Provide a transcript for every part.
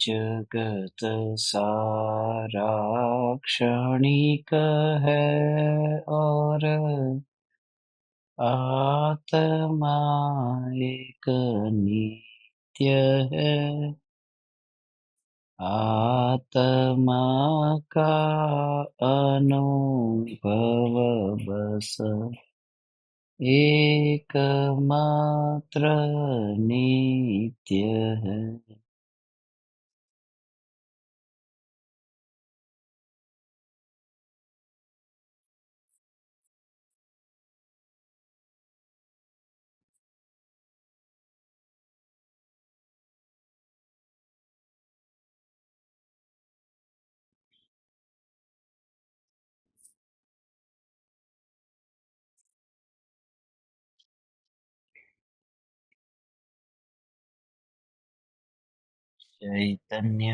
जगत सारा क्षणिक है और आत्मा एक नित्य है। आत्मा का अनुभव बस एकमात्र नित्य है। चैतन्य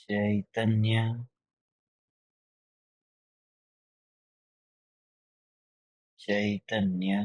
चैतन्य चैतन्य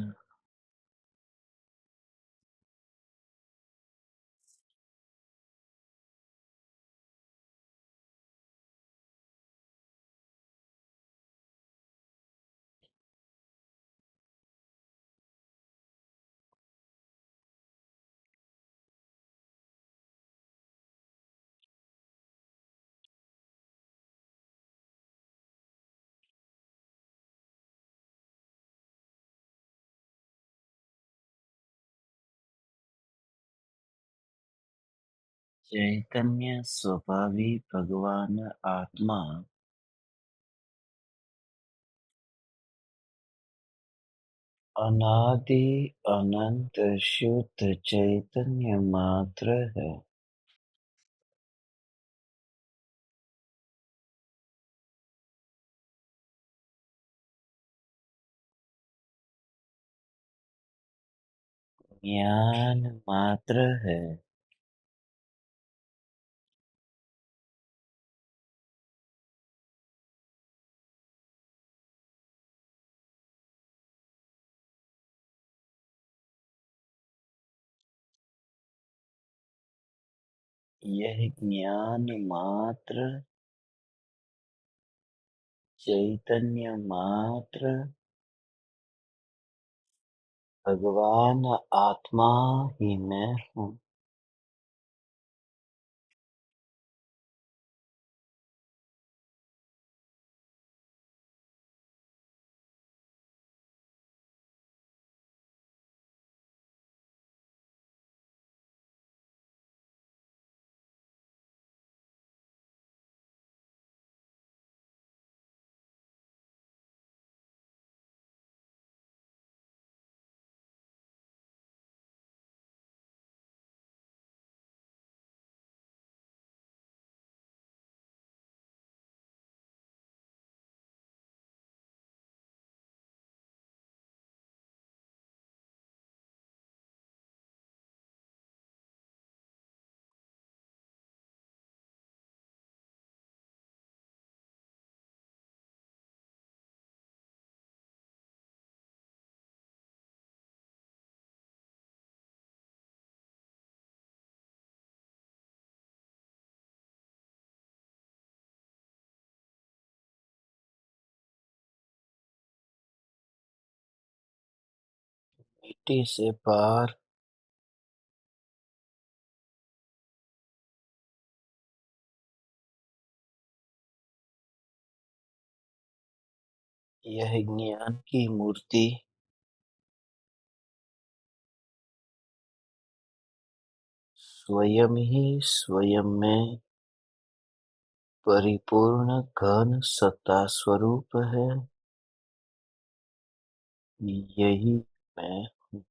चैतन्य स्वभावी भगवान आत्मा अनादि अनंत शुद्ध चैतन्य मात्र है। ज्ञान मात्र है। यह ज्ञान मात्र चैतन्य मात्र भगवान आत्मा ही मैं हूँ। मिट्टी से पार यह ज्ञान की मूर्ति स्वयं ही स्वयं में परिपूर्ण घन सत्ता स्वरूप है। यही मैं हूँ।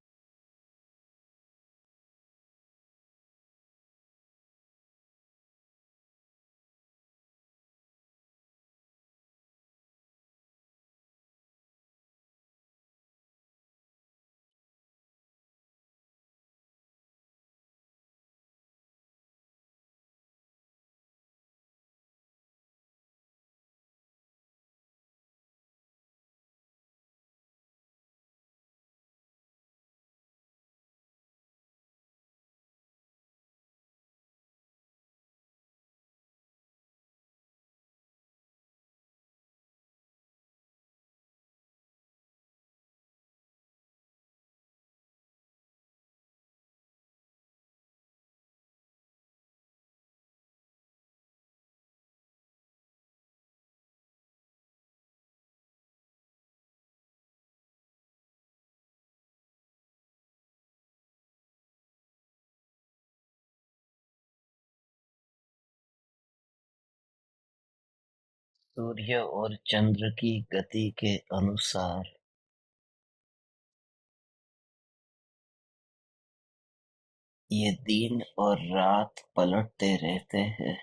सूर्य और चंद्र की गति के अनुसार ये दिन और रात पलटते रहते हैं,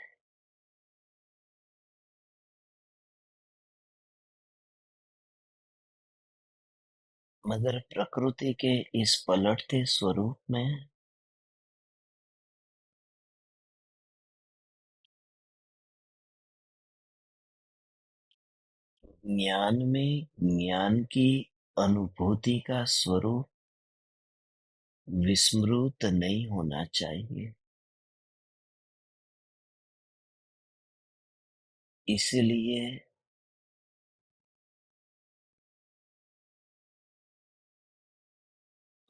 मगर प्रकृति के इस पलटते स्वरूप में ज्ञान में ज्ञान की अनुभूति का स्वरूप विस्मृत नहीं होना चाहिए। इसलिए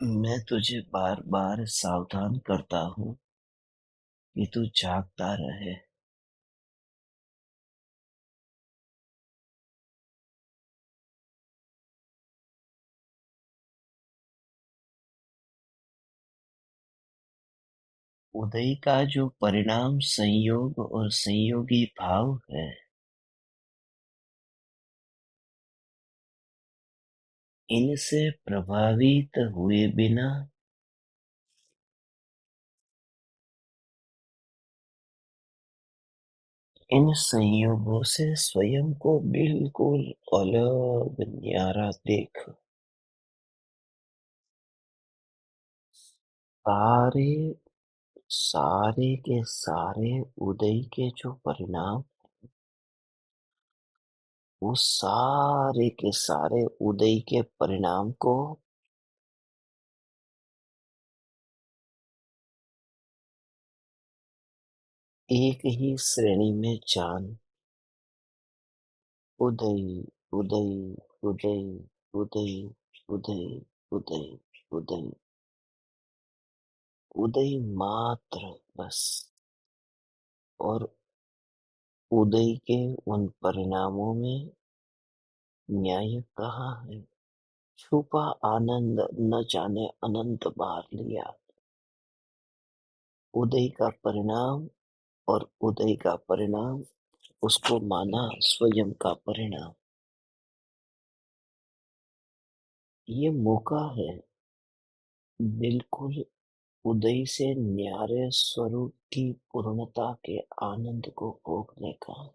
मैं तुझे बार बार सावधान करता हूँ कि तू जागता रहे। उदय का जो परिणाम संयोग और संयोगी भाव है, इनसे प्रभावित हुए बिना इन संयोगों से स्वयं को बिल्कुल अलग न्यारा देख। सारे सारे के सारे उदय के जो परिणाम, वो सारे के सारे उदय के परिणाम को एक ही श्रेणी में जान। उदय, उदय, उदय, उदय, उदय, उदय, उदय, उदय मात्र, बस। और उदय के उन परिणामों में न्याय कहाँ है? छुपा आनंद न जाने अनंत बार लिया। उदय का परिणाम और उदय का परिणाम, उसको माना स्वयं का परिणाम। ये मौका है बिल्कुल उदय से न्यारे स्वरूप की पूर्णता के आनंद को भोगने का।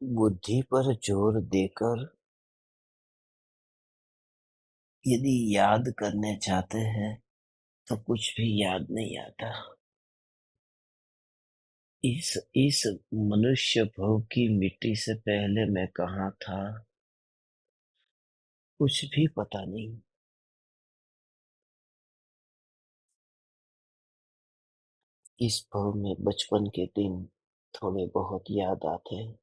बुद्धि पर जोर देकर यदि याद करने जाते हैं तो कुछ भी याद नहीं आता। इस मनुष्य भोग की मिट्टी से पहले मैं कहाँ था, कुछ भी पता नहीं। इस भव में बचपन के दिन थोड़े बहुत याद आते हैं,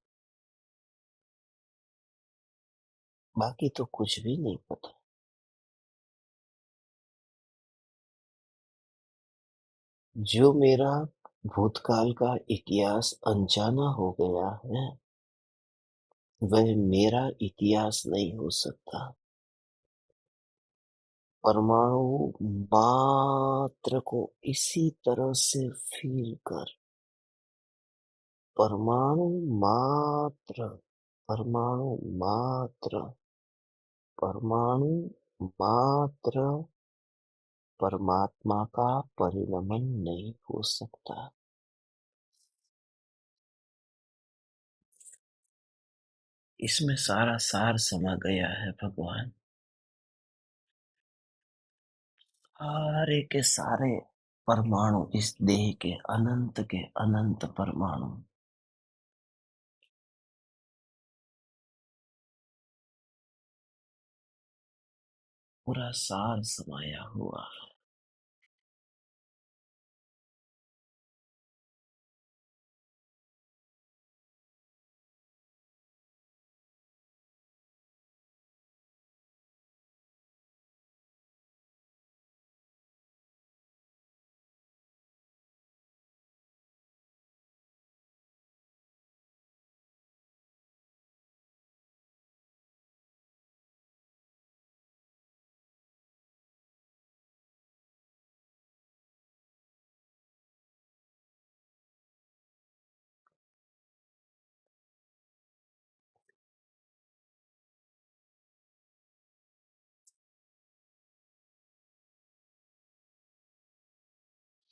बाकी तो कुछ भी नहीं पता। जो मेरा भूतकाल का इतिहास अनजाना हो गया है, वह मेरा इतिहास नहीं हो सकता। परमाणु मात्र को इसी तरह से फील कर। परमाणु मात्र, परमाणु मात्र, परमाणु मात्र परमात्मा का परिणमन नहीं हो सकता। इसमें सारा सार समा गया है भगवान। सारे के सारे परमाणु, इस देह के अनंत परमाणु, पूरा सार समाया हुआ है।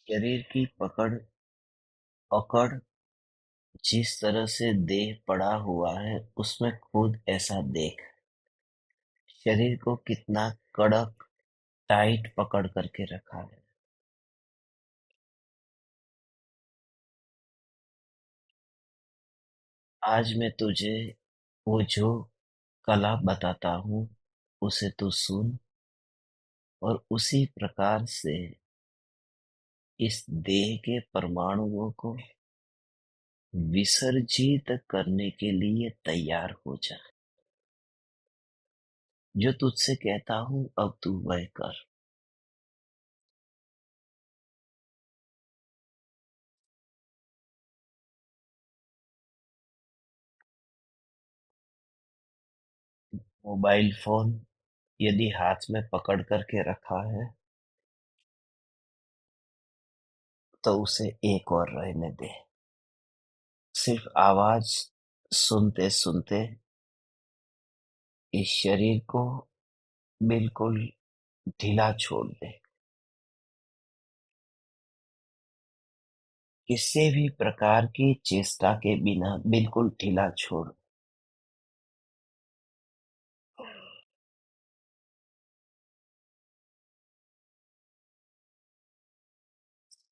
शरीर की पकड़ अकड़ जिस तरह से देह पड़ा हुआ है, उसमें खुद ऐसा देख, शरीर को कितना कड़क टाइट पकड़ करके रखा है। आज मैं तुझे वो जो कला बताता हूँ, उसे तू सुन और उसी प्रकार से इस देह के परमाणुओं को विसर्जित करने के लिए तैयार हो जा। जो तुझसे कहता हूँ अब तू वह कर। मोबाइल फोन यदि हाथ में पकड़ करके रखा है, तो उसे एक और रहने दे। सिर्फ आवाज सुनते सुनते इस शरीर को बिल्कुल ढीला छोड़ दे। किसी भी प्रकार की चेष्टा के बिना बिल्कुल ढीला छोड़।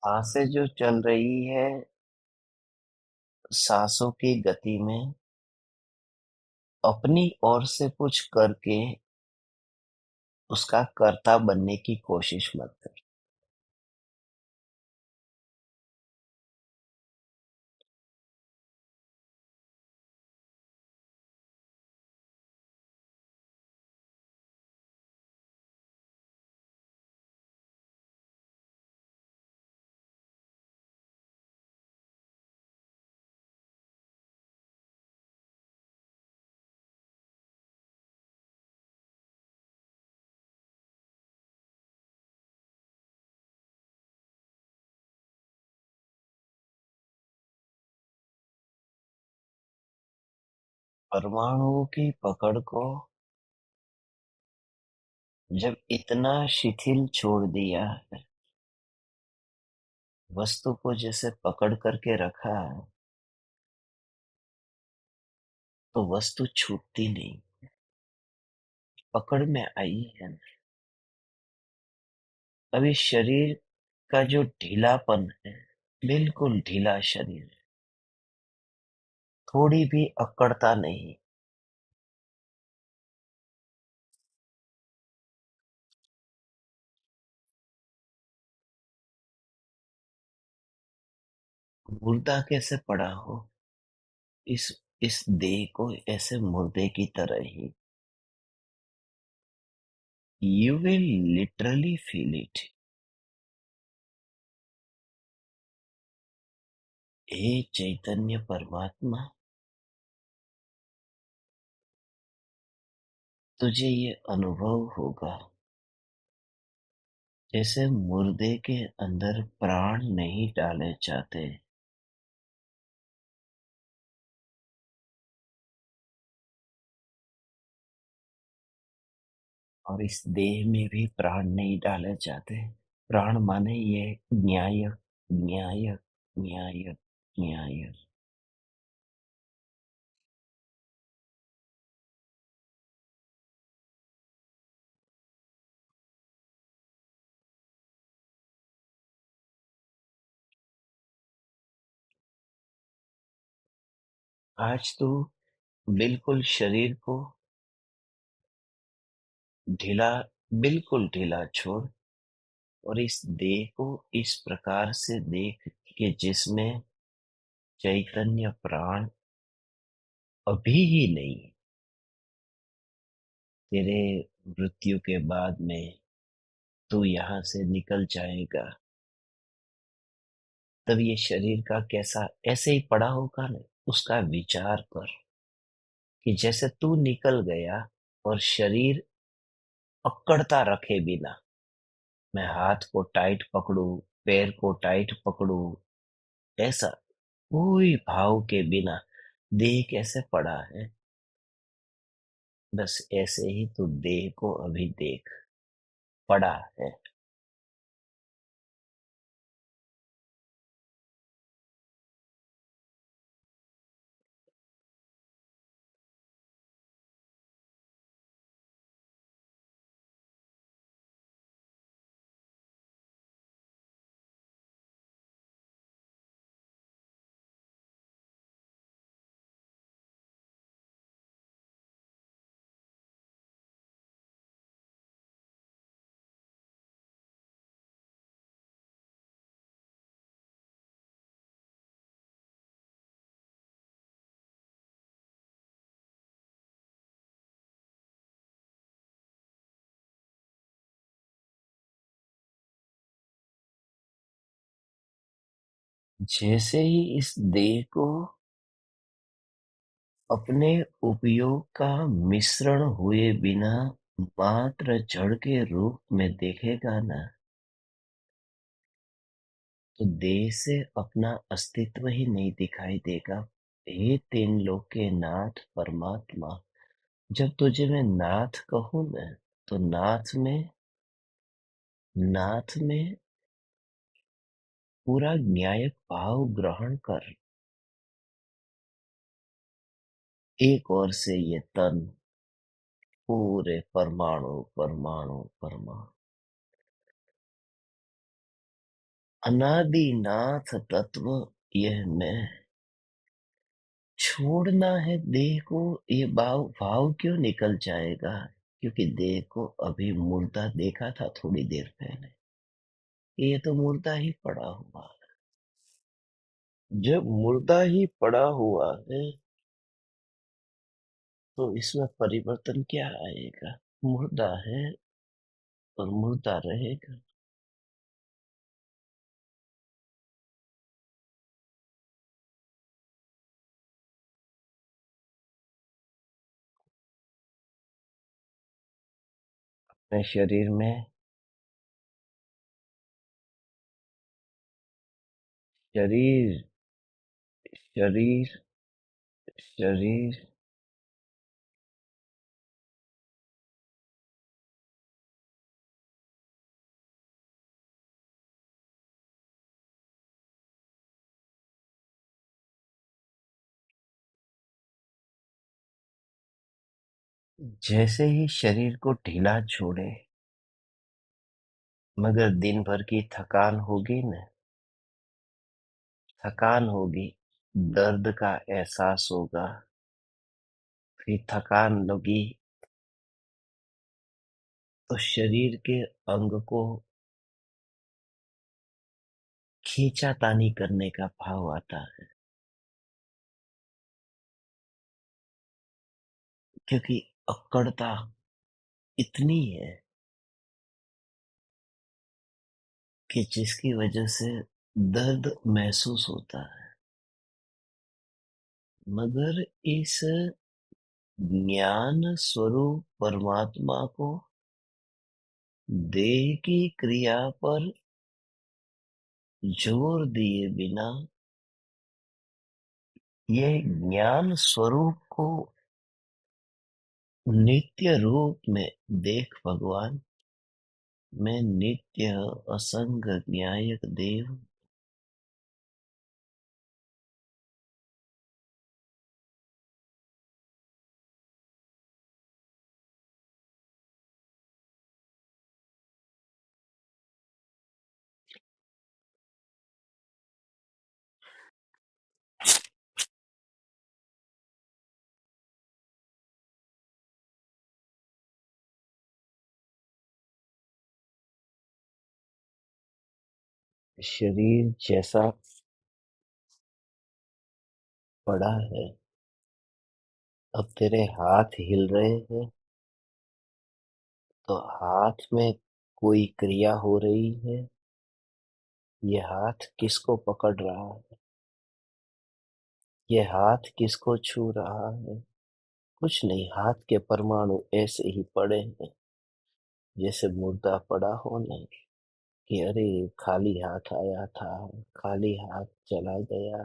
सांसें जो चल रही है, सांसों की गति में अपनी ओर से कुछ करके उसका कर्ता बनने की कोशिश मत कर। परमाणुओं की पकड़ को जब इतना शिथिल छोड़ दिया है, वस्तु को जैसे पकड़ करके रखा है, तो वस्तु छूटती नहीं, पकड़ में आई है ना। अभी शरीर का जो ढीलापन है, बिल्कुल ढीला शरीर, थोड़ी भी अकड़ता नहीं। मुर्दा कैसे पड़ा हो, इस इस देह को ऐसे मुर्दे की तरह ही। You will literally feel it। हे चैतन्य परमात्मा, तुझे ये अनुभव होगा जैसे मुर्दे के अंदर प्राण नहीं डाले जाते और इस देह में भी प्राण नहीं डाले जाते। प्राण माने ये न्याय, न्याय, न्याय, न्याय। आज तू बिल्कुल शरीर को ढीला, बिल्कुल ढीला छोड़ और इस देह को इस प्रकार से देख कि जिसमें चैतन्य प्राण अभी ही नहीं है। तेरे मृत्यु के बाद में तू यहाँ से निकल जाएगा, तब ये शरीर का कैसा ऐसे ही पड़ा होगा ना, उसका विचार कर कि जैसे तू निकल गया और शरीर अकड़ता रखे बिना मैं हाथ को टाइट पकड़ूं, पैर को टाइट पकड़ूं, ऐसा कोई भाव के बिना देह कैसे पड़ा है, बस ऐसे ही तू देह को अभी देख, पड़ा है। जैसे ही इस देह को अपने उपयोग का मिश्रण हुए बिना मात्र जड़ के रूप में देखेगा ना, तो देह से अपना अस्तित्व ही नहीं दिखाई देगा। हे तीन लोक के नाथ परमात्मा, जब तुझे मैं नाथ कहूं ना, तो नाथ में पूरा न्यायिक भाव ग्रहण कर। एक ओर से ये तन पूरे परमाणु परमाणु परमाणु अनादिनाथ तत्व, यह मैं छोड़ना है देह को, ये भाव क्यों निकल जाएगा, क्योंकि देह को अभी मुर्दा देखा था थोड़ी देर पहले, ये तो मुर्दा ही पड़ा हुआ है। जब मुर्दा ही पड़ा हुआ है तो इसमें परिवर्तन क्या आएगा, मुर्दा है और मुर्दा रहेगा। अपने शरीर में शरीर शरीर शरीर जैसे ही शरीर को ढीला छोड़े, मगर दिन भर की थकान होगी न, थकान होगी, दर्द का एहसास होगा, फिर थकान लगी तो शरीर के अंग को खींचातानी करने का भाव आता है, क्योंकि अक्कड़ता इतनी है कि जिसकी वजह से दर्द महसूस होता है। मगर इस ज्ञान स्वरूप परमात्मा को देह की क्रिया पर जोर दिए बिना, यह ज्ञान स्वरूप को नित्य रूप में देख भगवान, मैं नित्य असंग न्यायक देव। शरीर जैसा पड़ा है, अब तेरे हाथ हिल रहे हैं तो हाथ में कोई क्रिया हो रही है। ये हाथ किसको पकड़ रहा है? ये हाथ किसको छू रहा है? कुछ नहीं, हाथ के परमाणु ऐसे ही पड़े हैं, जैसे मुर्दा पड़ा हो ना, कि अरे खाली हाथ आया था, खाली हाथ चला गया।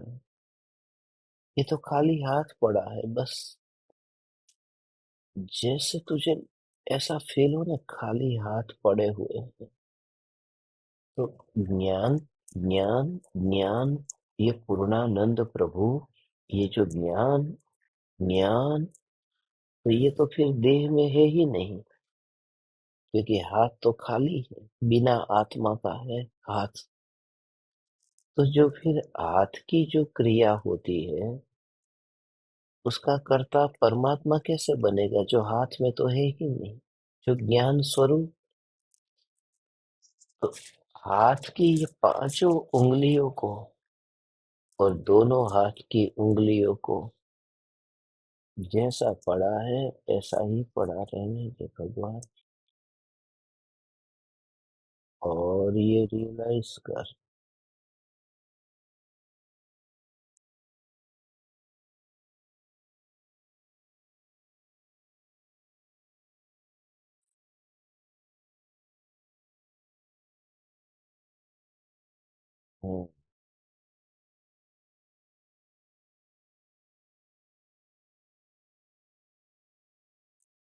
ये तो खाली हाथ पड़ा है बस। जैसे तुझे ऐसा फील हो ना, खाली हाथ पड़े हुए हैं, तो ज्ञान ज्ञान ज्ञान, ये पूर्णानंद प्रभु, ये जो ज्ञान ज्ञान, तो ये तो फिर देह में है ही नहीं, क्योंकि हाथ तो खाली है, बिना आत्मा का है हाथ। तो जो फिर हाथ की जो क्रिया होती है, उसका कर्ता परमात्मा कैसे बनेगा, जो हाथ में तो है ही नहीं, जो ज्ञान स्वरूप। तो हाथ की ये पांचों उंगलियों को और दोनों हाथ की उंगलियों को जैसा पड़ा है ऐसा ही पड़ा रहने दे भगवान। और ये रियलाइज कर। हम्म,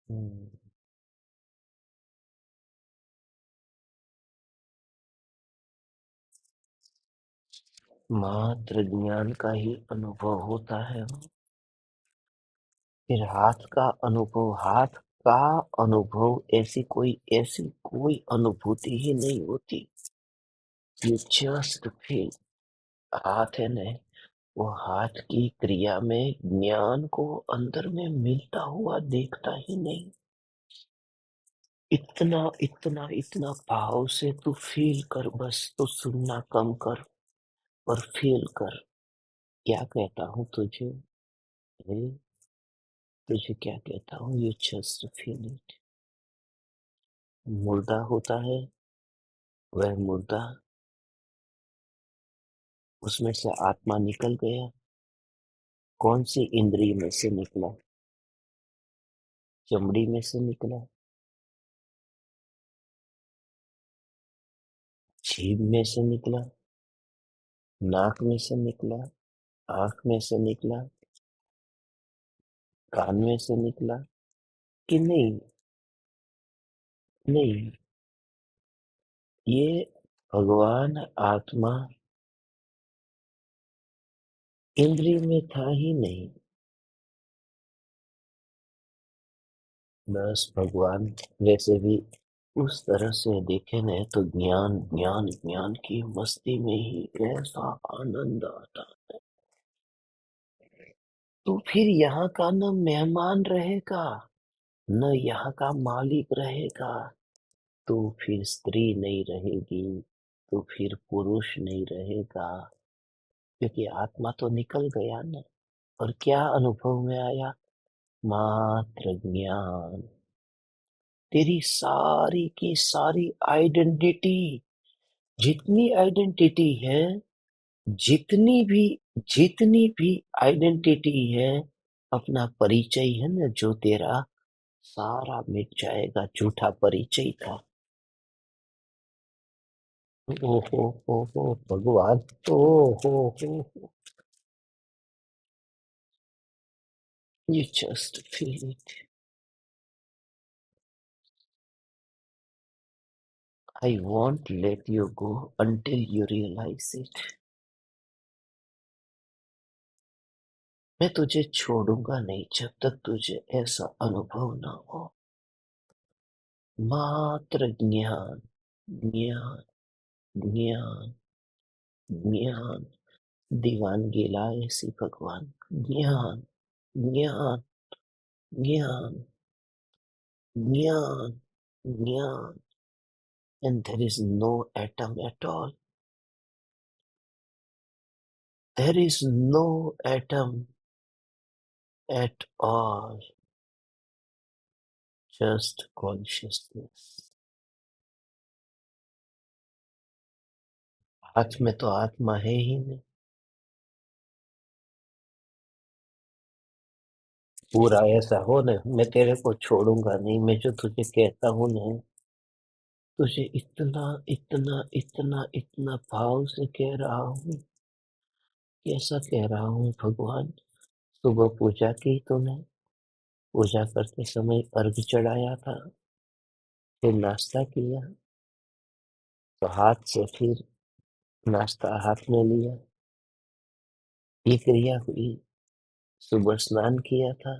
हम्म, मात्र ज्ञान का ही अनुभव होता है। फिर हाथ का अनुभव, हाथ का अनुभव, ऐसी कोई अनुभूति ही नहीं होती। You just feel. हाथ है न, वो हाथ की क्रिया में ज्ञान को अंदर में मिलता हुआ देखता ही नहीं। इतना इतना इतना भाव से तू फील कर, बस तू सुनना कम कर और फील कर। क्या कहता हूँ तुझे? ए, तुझे क्या कहता हूँ? You just feel it. मुर्दा होता है, वह मुर्दा, उसमें से आत्मा निकल गया। कौन सी इंद्रिय में से निकला? चमड़ी में से निकला, जीभ में से निकला, नाक में से निकला, आंख में से निकला, कान में से निकला, कि नहीं? नहीं, ये भगवान आत्मा इंद्रिय में था ही नहीं। बस भगवान वैसे भी उस तरह से देखे न, तो ज्ञान ज्ञान ज्ञान की मस्ती में ही ऐसा आनंद आता। तो फिर यहाँ का न मेहमान रहेगा, न यहाँ का मालिक रहेगा। तो फिर स्त्री नहीं रहेगी, तो फिर पुरुष नहीं रहेगा, क्योंकि आत्मा तो निकल गया ना। और क्या अनुभव में आया? मात्र ज्ञान। तेरी सारी की सारी आइडेंटिटी, जितनी आइडेंटिटी है, जितनी भी जितनी भी आइडेंटिटी है, अपना परिचय है ना जो तेरा, सारा मिट जाएगा। झूठा परिचय था। ओ भगवान। ओ हो, you just feel it। I won't let you go until you realize it. मैं तुझे छोड़ूंगा नहीं जब तक तुझे ऐसा अनुभव न हो। मात्र ज्ञान, ज्ञान, ज्ञान, ज्ञान, दीवानगी लाए सी भगवान। ज्ञान, ज्ञान, ज्ञान, ज्ञान, ज्ञान, and there is no atom at all. There is no atom at all, just consciousness. हाथ में तो आत्मा है ही नहीं। पूरा ऐसा हो ना, मैं तेरे को छोड़ूंगा नहीं। मैं जो तुझे कहता हूँ ना, तुझे इतना इतना इतना इतना भाव से कह रहा हूँ। कैसा कह रहा हूँ भगवान? सुबह पूजा की तूने, पूजा करते समय अर्घ चढ़ाया था, फिर नाश्ता किया, तो हाथ से फिर नाश्ता हाथ में लिया, ये क्रिया हुई। सुबह स्नान किया था,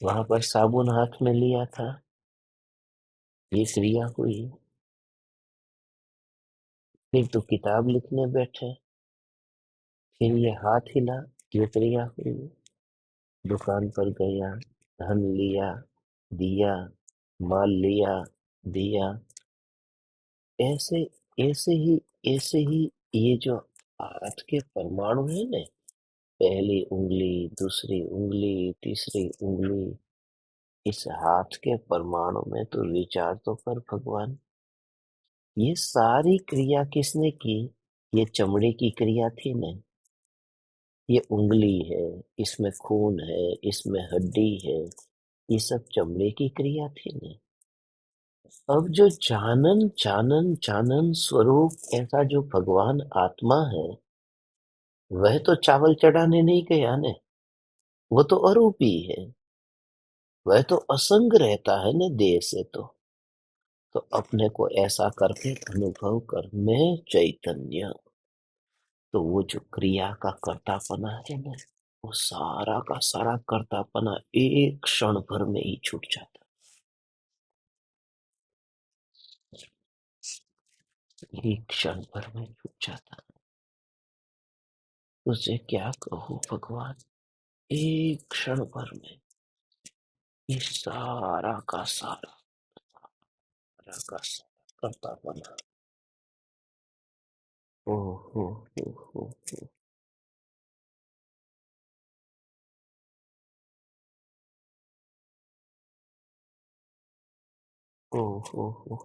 वहां पर साबुन हाथ में लिया था, ये क्रिया हुई। फिर तो किताब लिखने बैठे, फिर ये हाथ हिला, ये क्रिया हुई। दुकान पर गया, धन लिया, दिया, माल लिया, दिया। ऐसे ऐसे ही ये जो हाथ के परमाणु है ना, पहली उंगली, दूसरी उंगली, तीसरी उंगली, इस हाथ के परमाणु में तो विचार तो कर भगवान। ये सारी क्रिया किसने की? ये चमड़े की क्रिया थी ना। ये उंगली है, इसमें खून है, इसमें हड्डी है, ये सब चमड़े की क्रिया थी ना। अब जो जानन जानन जानन स्वरूप ऐसा जो भगवान आत्मा है, वह तो चावल चढ़ाने नहीं गया ने। वो तो अरूपी है, वह तो असंग रहता है ना देह से। तो अपने को ऐसा करके अनुभव कर, मैं चैतन्य। तो वो जो क्रिया का कर्तापना है ना, वो सारा का सारा कर्तापना एक क्षण भर में ही छूट जाता है, एक क्षण भर में छूट जाता है। तुझे क्या कहूँ भगवान, एक क्षण भर में ये सारा का सारा, सारा का सारा कर्तापना। ओ हो हो हो हो हो।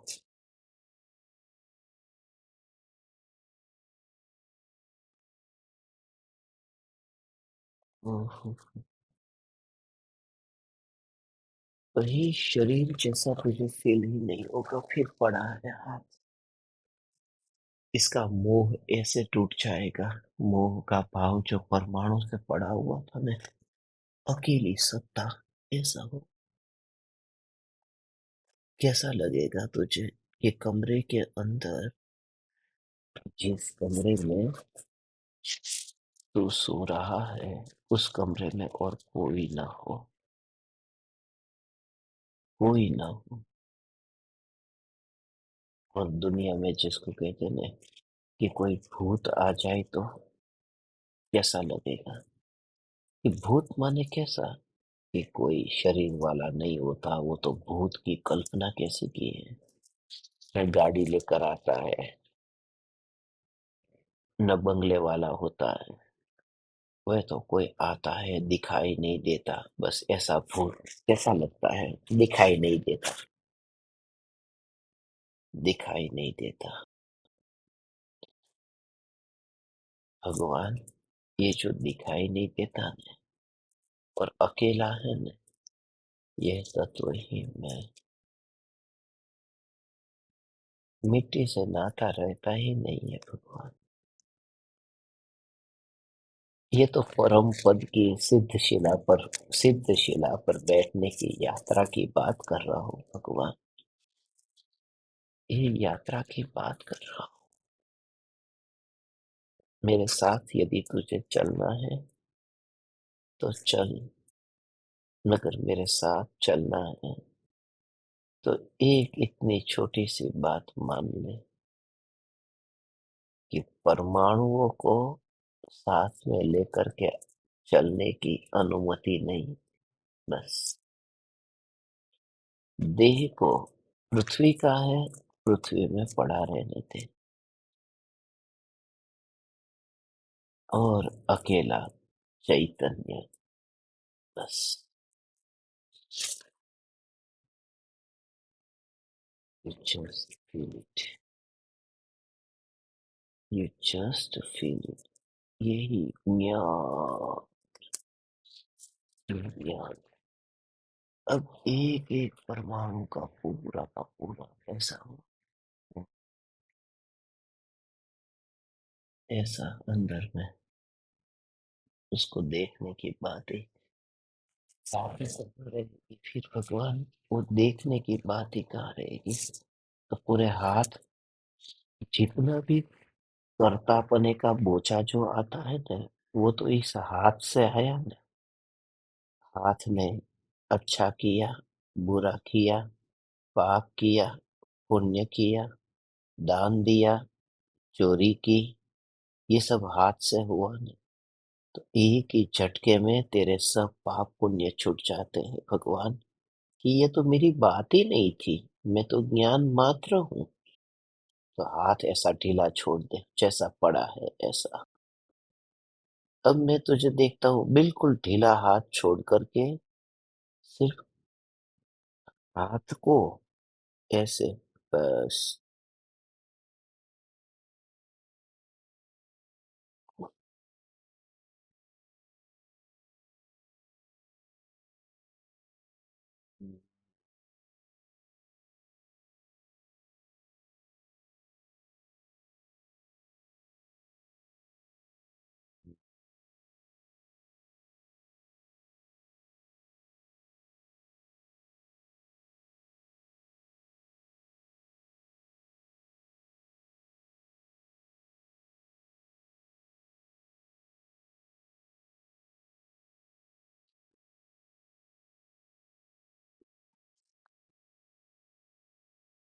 ओ हो। वही शरीर जैसा तुझे फील ही नहीं होगा, फिर पड़ा है हाथ। इसका मोह ऐसे टूट जाएगा। मोह का भाव जो परमाणु से पड़ा हुआ था ना, अकेली सत्ता, ऐसा हो। कैसा लगेगा तुझे ये कमरे के अंदर, जिस कमरे में तू सो रहा है, उस कमरे में और कोई ना हो, कोई ना हो। और दुनिया में जिसको कहते ना कि कोई भूत आ जाए तो कैसा लगेगा? कि भूत माने कैसा? कि कोई शरीर वाला नहीं होता, वो तो भूत की कल्पना कैसे की है। न गाड़ी लेकर आता है, न बंगले वाला होता है। वह तो कोई आता है, दिखाई नहीं देता, बस ऐसा भूत कैसा लगता है? दिखाई नहीं देता, दिखाई नहीं देता। भगवान, ये जो दिखाई नहीं देता न, और अकेला है न, यह तत्व ही मैं। मिट्टी से नाता रहता ही नहीं है भगवान। ये तो परम पद की सिद्ध शिला पर बैठने की यात्रा की बात कर रहा हूँ भगवान। ये यात्रा की बात कर रहा हूँ। मेरे साथ यदि तुझे चलना है तो चल, मगर मेरे साथ चलना है तो एक इतनी छोटी सी बात मान ले कि परमाणुओं को साथ में लेकर के चलने की अनुमति नहीं। बस देह को पृथ्वी का है, पृथ्वी में पड़ा रहने दे और अकेला चैतन्य। बस you just feel it, you just feel it। यही ज्ञान, ज्ञान। अब एक एक परमाणु का पूरा ऐसा हो, ऐसा अंदर में उसको देखने की बात ही सामने से रहेगी। फिर भगवान वो देखने की बात ही कहाँ रहेगी। तो पूरे हाथ, जितना भी कर्तापने का बोझा जो आता है ना, वो तो इस हाथ से आया ना। हाथ ने अच्छा किया, बुरा किया, पाप किया, पुण्य किया, दान दिया, चोरी की, ये सब हाथ से हुआ ना। तो एक ही झटके में तेरे सब पाप पुण्य छूट जाते हैं भगवान। कि ये तो मेरी बात ही नहीं थी, मैं तो ज्ञान मात्र हूँ। तो हाथ ऐसा ढीला छोड़ दे जैसा पड़ा है ऐसा। अब मैं तुझे देखता हूँ बिल्कुल ढीला हाथ छोड़ करके, सिर्फ हाथ को ऐसे, बस।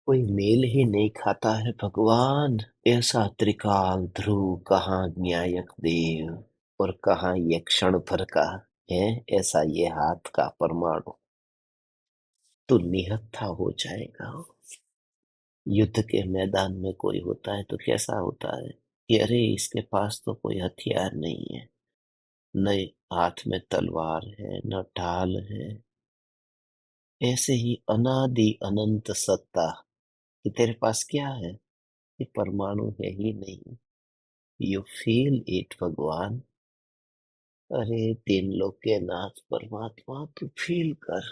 कोई मेल ही नहीं खाता है भगवान। ऐसा त्रिकाल ध्रुव कहाँ न्यायक देव, और कहाँ ये क्षण भर का है ऐसा ये हाथ का परमाणु। तो निहत्था हो जाएगा। युद्ध के मैदान में कोई होता है तो कैसा होता है कि अरे इसके पास तो कोई हथियार नहीं है, न हाथ में तलवार है न ढाल है। ऐसे ही अनादि अनंत सत्ता कि तेरे पास क्या है, ये परमाणु है ही नहीं। यू फील इट भगवान। अरे तीन लोक के नाथ परमात्मा, तू फील कर,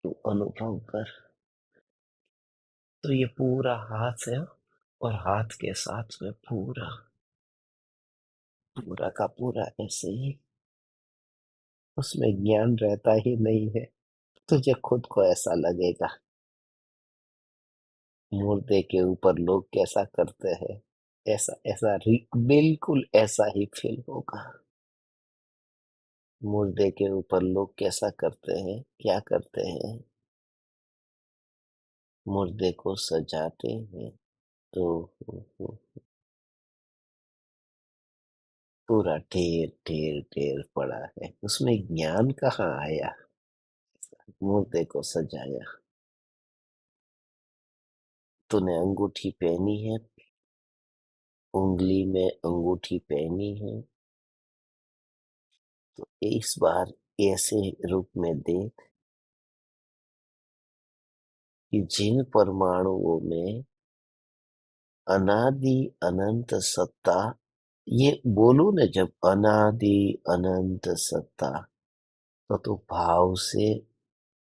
तू अनुभव कर। तो ये पूरा हाथ है, और हाथ के साथ में पूरा, पूरा का पूरा ऐसे ही, उसमें ज्ञान रहता ही नहीं है। तुझे खुद को ऐसा लगेगा, मुर्दे के ऊपर लोग कैसा करते हैं, ऐसा ऐसा बिल्कुल ऐसा ही फील होगा। मुर्दे के ऊपर लोग कैसा करते हैं, क्या करते हैं, मुर्दे को सजाते हैं। तो पूरा ढेर ढेर ढेर पड़ा है, उसमें ज्ञान कहाँ आया। मुर्दे को सजाया। तूने अंगूठी पहनी है, उंगली में अंगूठी पहनी है, तो इस बार ऐसे रूप में देख कि जिन परमाणुओं में अनादि अनंत सत्ता, ये बोलू न जब अनादि अनंत सत्ता, तो तू भाव से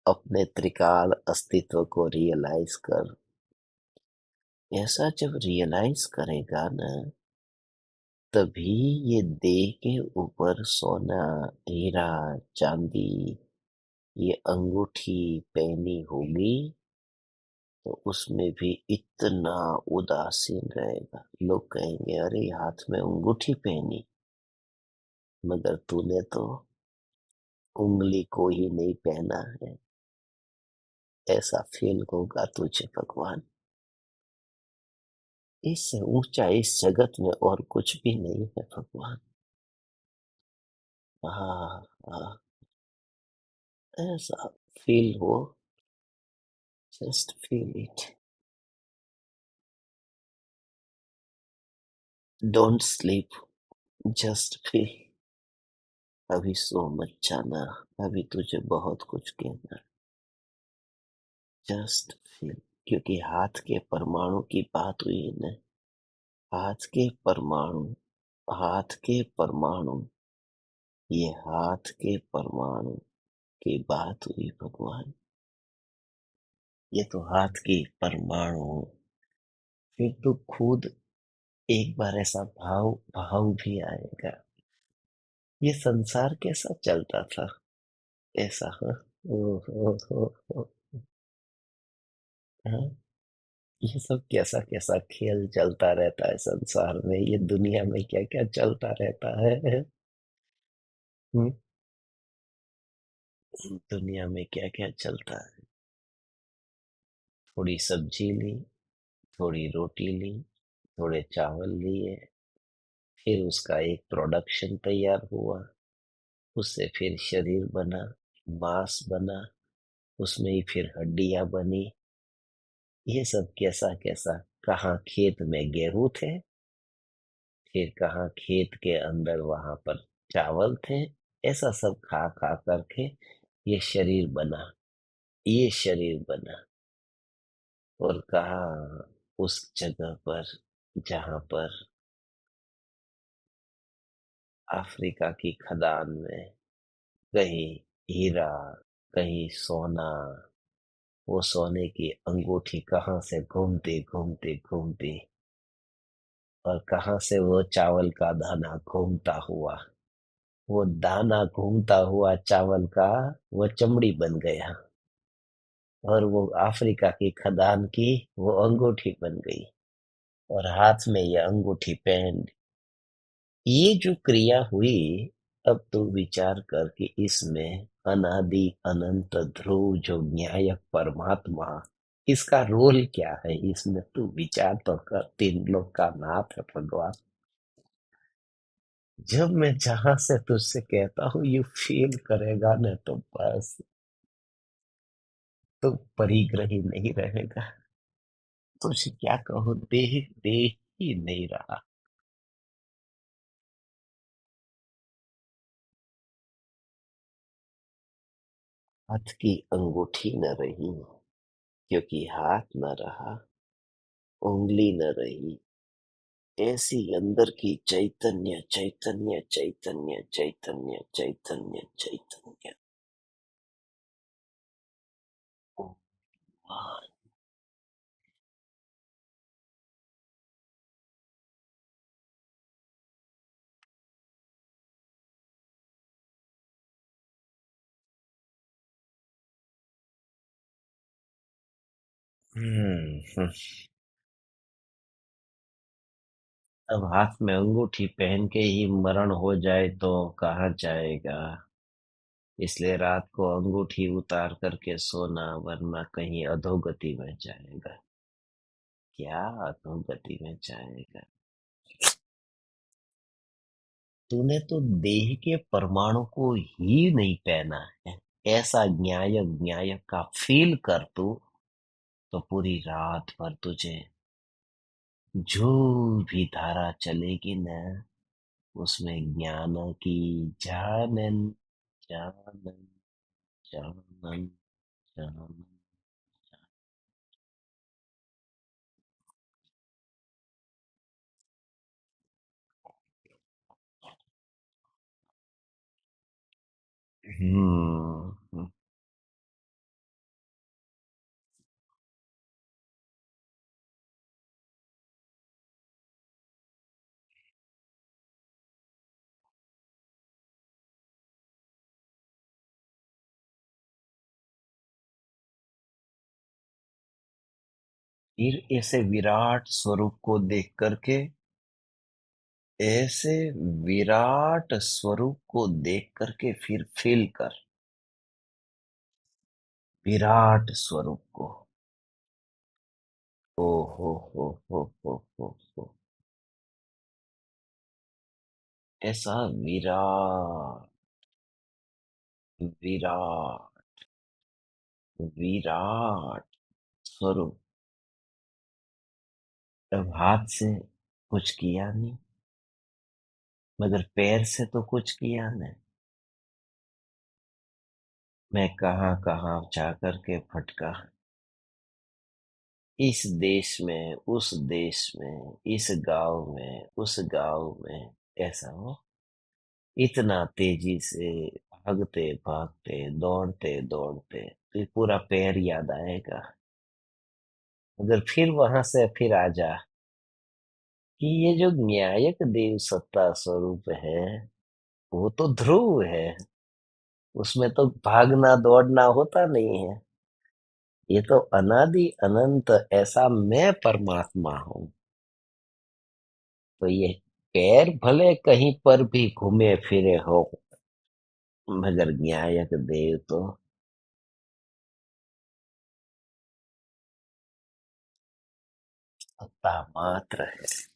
अपने त्रिकाल अस्तित्व को रियलाइज कर। ऐसा जब रियलाइज करेगा ना, तभी ये देह के ऊपर सोना, हीरा, चांदी, ये अंगूठी पहनी होगी, तो उसमें भी इतना उदासीन रहेगा, लोग कहेंगे अरे हाथ में अंगूठी पहनी, मगर तूने तो उंगली को ही नहीं पहना है। ऐसा फील होगा तुझे भगवान। इससे ऊंचा इस जगत में और कुछ भी नहीं है भगवान। हाँ हाँ, ऐसा फील हो, just feel it. Don't sleep, just feel. अभी सो मत जाना, अभी तुझे बहुत कुछ कहना है। जस्ट फील, क्योंकि हाथ के परमाणु की बात हुई न। हाथ के परमाणु, हाथ के परमाणु, ये हाथ के परमाणु की बात हुई भगवान। ये तो हाथ की परमाणु। फिर तो खुद एक बार ऐसा भाव भाव भी आएगा, ये संसार कैसा चलता था, ऐसा। हाँ, ओ, ओ, हाँ, ये सब कैसा कैसा खेल चलता रहता है संसार में, ये दुनिया में क्या क्या चलता रहता है। हम्म, दुनिया में क्या क्या चलता है। थोड़ी सब्जी ली, थोड़ी रोटी ली, थोड़े चावल लिए, फिर उसका एक प्रोडक्शन तैयार हुआ, उससे फिर शरीर बना, मांस बना, उसमें ही फिर हड्डियां बनी। ये सब कैसा कैसा, कहाँ खेत में गेहूं थे, फिर कहाँ खेत के अंदर वहां पर चावल थे। ऐसा सब खा खा करके ये शरीर बना, ये शरीर बना। और कहा उस जगह पर जहां पर अफ्रीका की खदान में कहीं हीरा, कहीं सोना, वो सोने की अंगूठी कहाँ से घूमती घूमती घूमती, और कहाँ से वो चावल का दाना घूमता हुआ, वो दाना घूमता हुआ चावल का वो चमड़ी बन गया, और वो अफ्रीका की खदान की वो अंगूठी बन गई, और हाथ में ये अंगूठी पहन। ये जो क्रिया हुई, अब तू विचार कर कि इसमें अनादि अनंत ध्रुव जो न्यायक परमात्मा, इसका रोल क्या है इसमें, तू विचार तो कर। तीन लोग का नाथ है भगवान। जब मैं जहां से तुझसे कहता हूँ यू फील करेगा ना, तो बस तो परिग्रही नहीं रहेगा। तुझे क्या कहूँ, देह देह ही नहीं रहा। हाथ की अंगूठी न रही, क्योंकि हाथ न रहा, उंगली न रही। ऐसी अंदर की चैतन्य चैतन्य चैतन्य चैतन्य चैतन्य चैतन्य। ओ भगवान। हम्म। अब हाथ में अंगूठी पहन के ही मरण हो जाए तो कहाँ जाएगा। इसलिए रात को अंगूठी उतार करके सोना, वरना कहीं अधोगति में जाएगा। क्या अधोगति में जाएगा। तूने तो देह के परमाणु को ही नहीं पहना है। ऐसा न्यायक न्यायक का फील कर तू, तो पूरी रात भर तुझे जो भी धारा चलेगी न, उसमें ज्ञान की जानन जानन जानन जानन। हम्म। फिर ऐसे विराट स्वरूप को देख करके, ऐसे विराट स्वरूप को देख करके फिर फील कर, विराट स्वरूप को। ओ हो। ऐसा विराट, विराट, विराट स्वरूप। अब हाथ से कुछ किया नहीं, मगर पैर से तो कुछ किया नहीं। मैं कहाँ कहाँ जा करके भटका, इस देश में, उस देश में, इस गांव में, उस गांव में। ऐसा हो, इतना तेजी से भागते भागते, दौड़ते दौड़ते, तो ये पूरा पैर याद आएगा। मगर फिर वहां से फिर आ जा कि ये जो न्यायक देव सत्ता स्वरूप है, वो तो ध्रुव है, उसमें तो भागना दौड़ना होता नहीं है। ये तो अनादि अनंत ऐसा मैं परमात्मा हूँ। तो ये पैर भले कहीं पर भी घूमे फिरे हो, मगर न्यायक देव तो सत्ता मात्र है।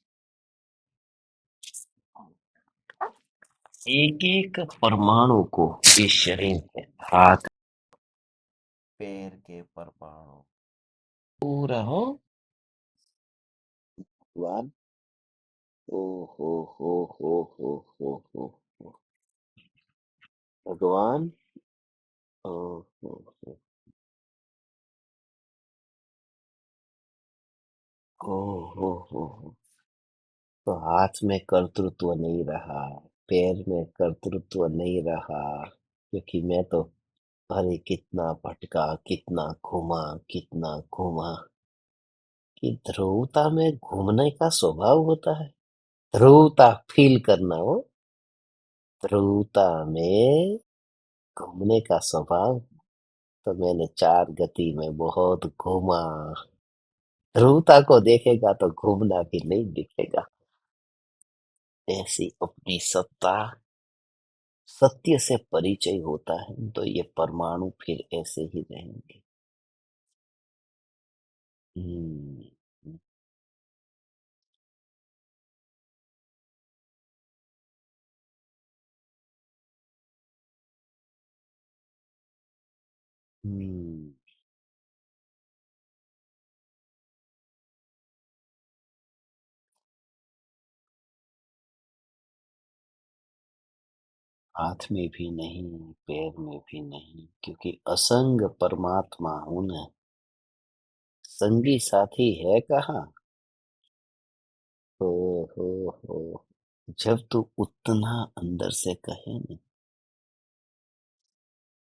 एक एक परमाणु को इस शरीर के, हाथ पैर के परमाणु पूरा हो। भगवान, ओ हो। भगवान, ओ हो। ओ हो। तो हाथ में कर्तृत्व नहीं रहा, पैर में कर्तृत्व नहीं रहा, क्योंकि मैं तो, अरे कितना भटका, कितना घूमा, कितना घूमा। कि ध्रुवता में घूमने का स्वभाव होता है। ध्रुवता फील करना हो, ध्रुवता में घूमने का स्वभाव। तो मैंने चार गति में बहुत घूमा। ध्रुवता को देखेगा तो घूमना भी नहीं दिखेगा। ऐसी अपनी सत्ता, सत्य से परिचय होता है, तो ये परमाणु फिर ऐसे ही रहेंगे। हम्म। हम्म। हाथ में भी नहीं, पैर में भी नहीं, क्योंकि असंग परमात्मा हूं ना। संगी साथी है कहाँ। हो हो। जब तू उतना अंदर से कहे ना,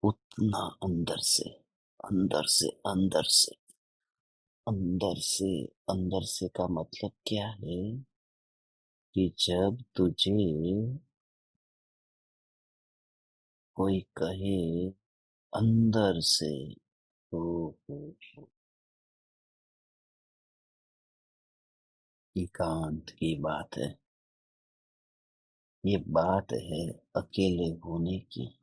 उतना अंदर से, अंदर से, अंदर से, अंदर से, अंदर से का मतलब क्या है? कि जब तुझे कोई कहे अंदर से, हो हो, एकांत की बात है। ये बात है अकेले होने की।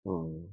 हो,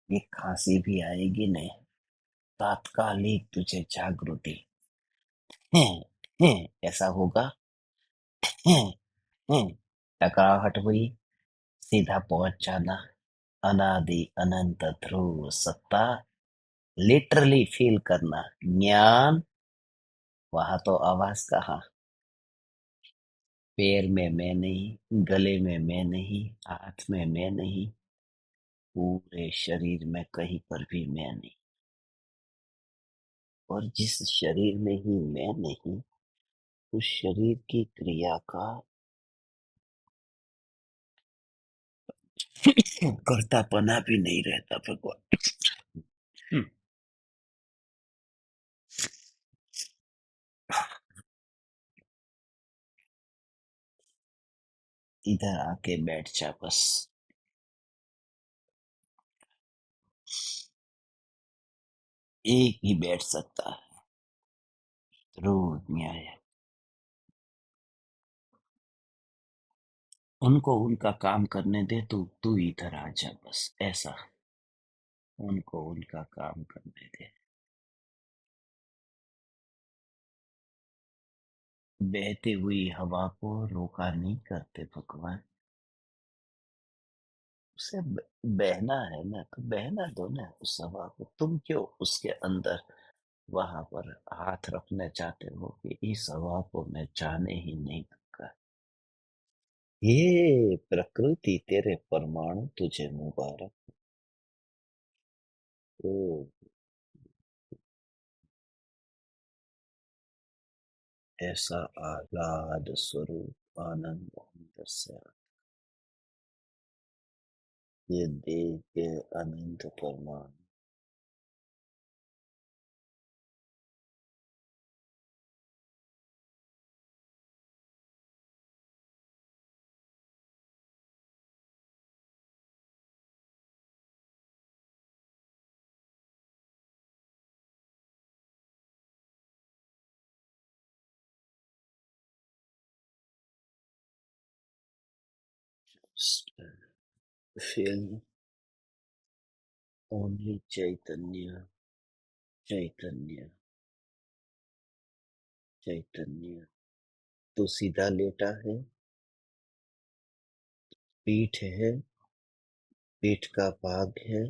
ये खांसी भी आएगी नहीं, तात्कालिक तुझे जागृति है, है, ऐसा होगा। है, है, टकराहट हुई, सीधा पहुंच जाना, अनादि अनंत ध्रुव सत्ता, लिटरली फील करना ज्ञान। वहां तो आवाज कहाँ, पैर में मैं नहीं, गले में मैं नहीं, हाथ में मैं नहीं, पूरे शरीर में कहीं पर भी मैं नहीं। और जिस शरीर में ही मैं नहीं, उस शरीर की क्रिया का कर्तापना भी नहीं रहता भगवान। इधर आके बैठ जा बस। एक ही बैठ सकता है, ध्रुव न्याय। उनको उनका काम करने दे, तू इधर आ जा बस, ऐसा। उनको उनका काम करने दे। बहती हुई हवा को रोका नहीं करते भगवान। उसे बहना है ना, तो बहना दो ना उस हवा को। तुम क्यों उसके अंदर वहां पर हाथ रखना चाहते हो कि इस हवा को मैं जाने ही नहीं दूंगा। ये प्रकृति तेरे परमाणु तुझे मुबारक हो। ऐसा आह्लाद स्वरूप आनंद अंदर से, ये देह के अनंत परमाणु। Feel only चैतन्य, चैतन्य, चैतन्य। तो सीधा लेटा है, पीठ है, पीठ का भाग है,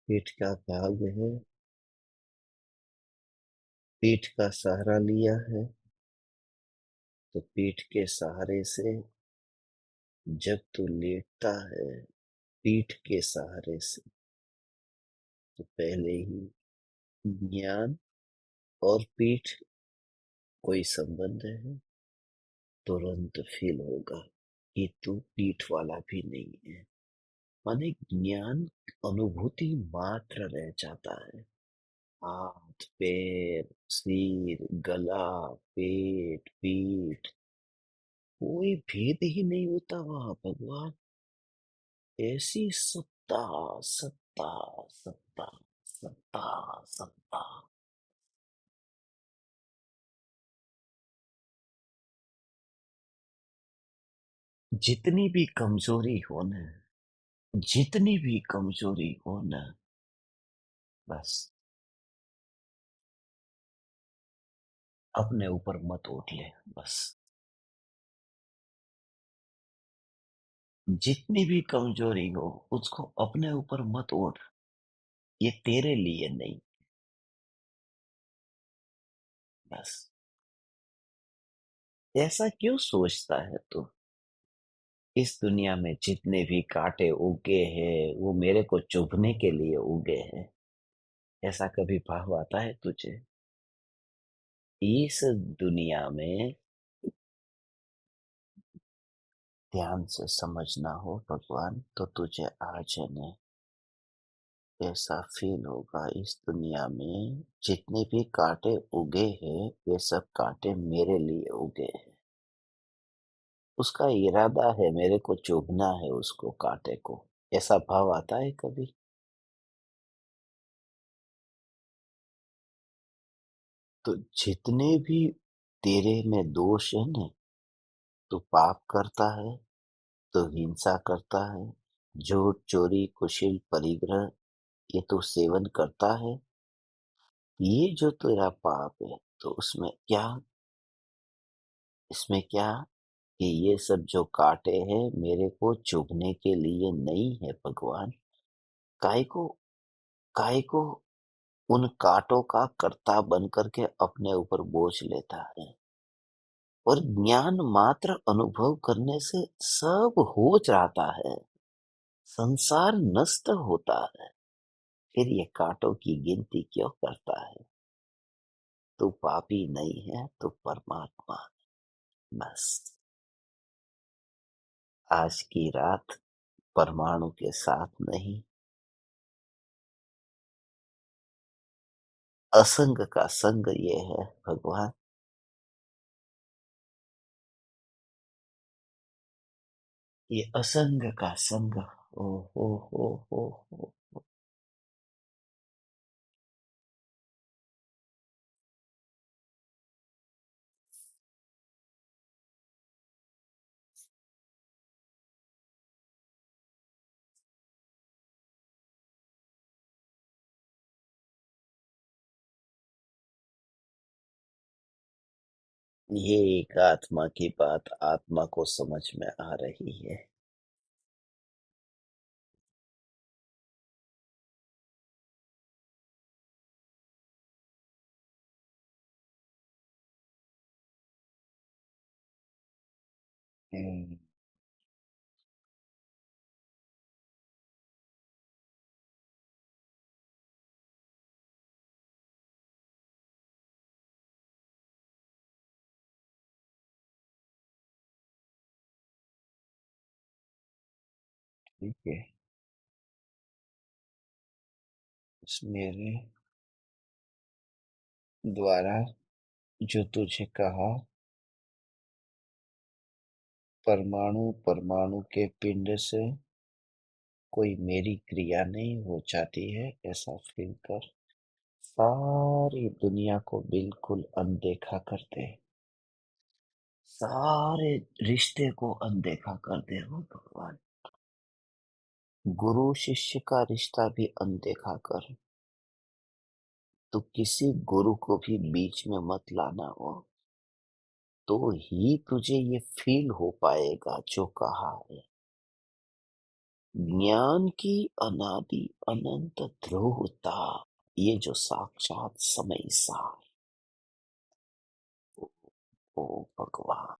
पीठ का भाग है, पीठ का सहारा लिया है। तो पीठ के सहारे से जब तू लेटता है, पीठ के सहारे से, तो पहले ही ज्ञान और पीठ कोई संबंध है, तुरंत फील होगा कि तू पीठ वाला भी नहीं है। माने ज्ञान अनुभूति मात्र रह जाता है। हाथ, पैर, सिर, गला, पेट, पीठ, कोई भेद ही नहीं होता वहां भगवान। ऐसी सत्ता, सत्ता, सत्ता, सत्ता, सत्ता। जितनी भी कमजोरी हो ना, जितनी भी कमजोरी हो ना, बस अपने ऊपर मत उठ ले बस। जितनी भी कमजोरी हो, उसको अपने ऊपर मत ओढ़। ये तेरे लिए नहीं, बस। ऐसा क्यों सोचता है तू? इस दुनिया में जितने भी कांटे उगे हैं, वो मेरे को चुभने के लिए उगे हैं। ऐसा कभी भाव आता है तुझे? इस दुनिया में ध्यान से समझना हो भगवान, तो तुझे आज है ना, ऐसा फील होगा इस दुनिया में जितने भी कांटे उगे हैं, वे सब कांटे मेरे लिए उगे हैं। उसका इरादा है मेरे को चुभना है, उसको कांटे को। ऐसा भाव आता है कभी? तो जितने भी तेरे में दोष है ना, तू पाप करता है, तो हिंसा करता है, झूठ, चोरी, कुशिल, परिग्रह, ये तू सेवन करता है। ये जो तेरा पाप है, तो इसमें क्या कि ये सब जो कांटे हैं मेरे को चुभने के लिए नहीं है भगवान। काय को काय को उन कांटों का कर्ता बन करके अपने ऊपर बोझ लेता है। और ज्ञान मात्र अनुभव करने से सब हो जाता है, संसार नष्ट होता है। फिर ये कांटों की गिनती क्यों करता है? तू पापी नहीं है, तू परमात्मा है। बस आज की रात परमाणु के साथ नहीं, असंग का संग ये है भगवान। ये असंग का संग। ओ हो। ये एक आत्मा की बात आत्मा को समझ में आ रही है। हम्म, ठीक है। मेरे द्वारा जो तुझे कहा, परमाणु परमाणु के पिंड से कोई मेरी क्रिया नहीं हो जाती है, ऐसा फील कर। सारी दुनिया को बिल्कुल अनदेखा कर दे। सारे रिश्ते को अनदेखा कर दे हो भगवान। गुरु शिष्य का रिश्ता भी अनदेखा कर। तो किसी गुरु को भी बीच में मत लाना हो, तो ही तुझे ये फील हो पाएगा जो कहा है। ज्ञान की अनादि अनंत ध्रुवता, ये जो साक्षात समय सार। ओ भगवान,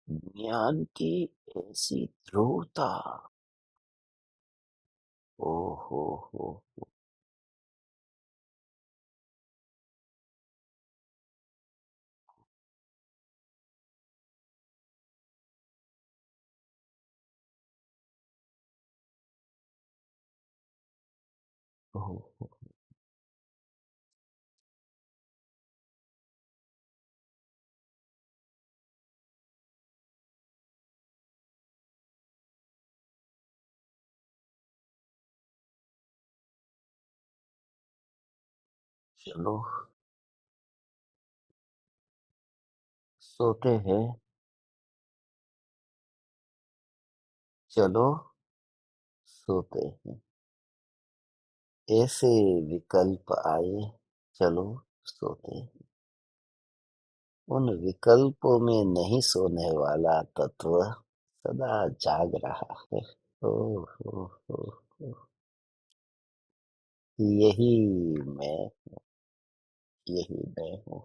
ज्ञान की ऐसी ध्रुवता। ओ हो हो। चलो सोते हैं। चलो सोते हैं। ऐसे विकल्प आए, चलो सोते हैं। उन विकल्पों में नहीं सोने वाला तत्व सदा जाग रहा है। ओ हो। यही मैं, यही मैं हूँ,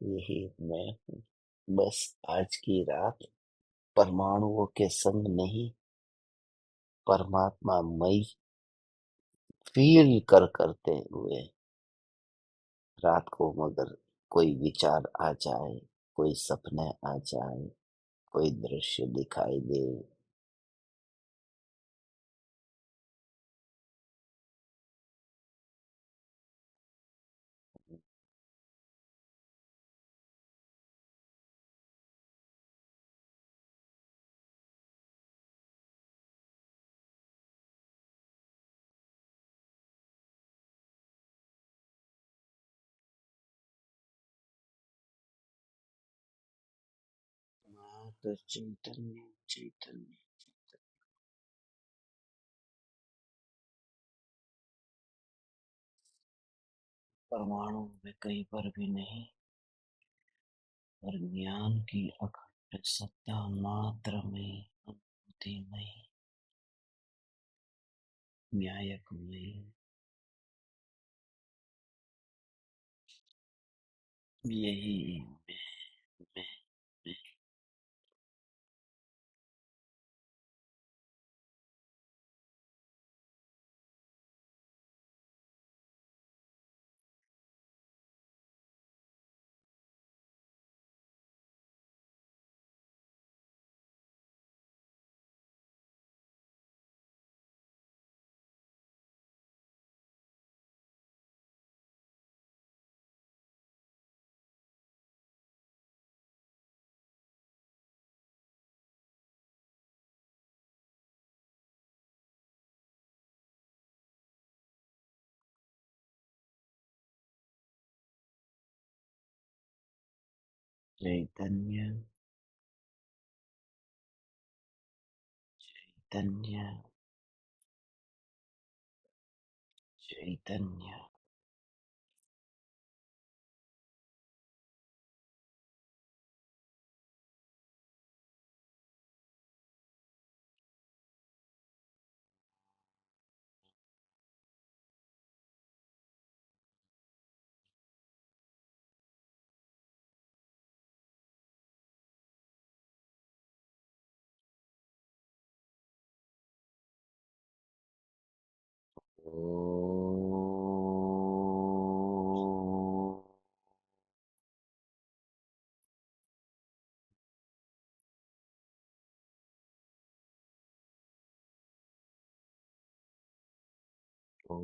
यही मैं हूँ। बस आज की रात परमाणुओं के संग नहीं, परमात्मा मई फील करते हुए रात को मगर कोई विचार आ जाए, कोई सपने आ जाए, कोई दृश्य दिखाई दे। माँ तो चैतन्य चैतन्य। परमाणु में कहीं पर भी नहीं, पर ज्ञान की अखंड सत्ता मात्र में, अनुभूति में, न्यायक में, यही मैं, मैं। चैतन्य, चैतन्य, चैतन्य। ओ